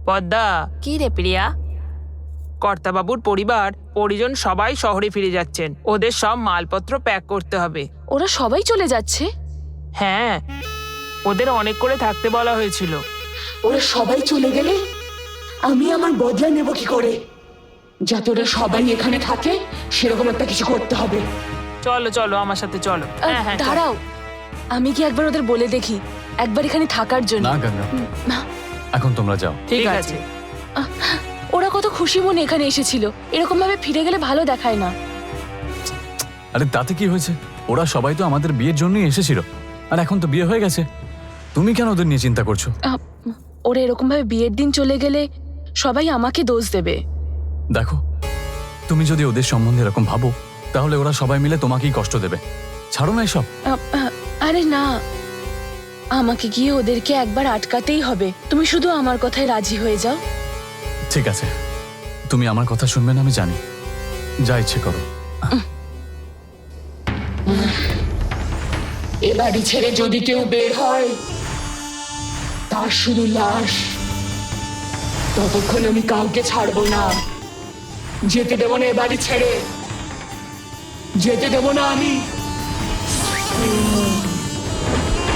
পদ্মা, কি রে প্রিয়া? কর্তাবাবুর পরিজন সবাই শহরে ফিরে যাচ্ছেন। ওদের সব মালপত্র প্যাক করতে হবে। ওরা সবাই চলে যাচ্ছে? হ্যাঁ, ওদের অনেক করে থাকতে বলা হয়েছিল। ওরা সবাই চলে গেলে আমি আমার বদলা নেব কি করে? যাতে ওরা সবাই এখানে থাকে সেরকম একটা কিছু করতে হবে। চলো চলো আমার সাথে চলো। হ্যাঁ হ্যাঁ, চলো। দাঁড়াও, আমি কি একবার ওদের বলে দেখি একবার এখানে থাকার জন্য? না গঙ্গা, এখন তোমরা যাও। ঠিক আছে। ওরা কত খুশি মনে এখানে এসেছিল, এরকম ভাবে ফিরে গেলে ভালো দেখায় না। আরে তাতে কি হয়েছে? ওরা সবাই তো আমাদের বিয়ের জন্যই এসেছিল, আর এখন তো বিয়ে হয়ে গেছে। তুমি কেন ওদের নিয়ে চিন্তা করছো? ওরা এরকম ভাবে বিয়ের দিন চলে গেলে সবাই আমাকে দোষ দেবে। দেখো, তুমি যদি ওদের সম্বন্ধে এরকম ভাবো তাহলে ওরা সবাই মিলে তোমাকেই কষ্ট দেবে। ছাড়ো না এসব। আরে না, আমাকে গিয়ে ওদেরকে একবার আটকাতেই হবে। তুমি শুধু আমার কথায় রাজি হয়ে যাও। ঠিক আছে, তুমি আমার কথা শুনবে না আমি জানি। যা ইচ্ছে করো। এ বাড়ি ছেড়ে যদি কেউ বের হয় তার শুধু লাশ। ততক্ষণ আমি কাউকে ছাড়বো না, যেতে দেবো না। এ বাড়ি ছেড়ে যেতে দেবো না আমি।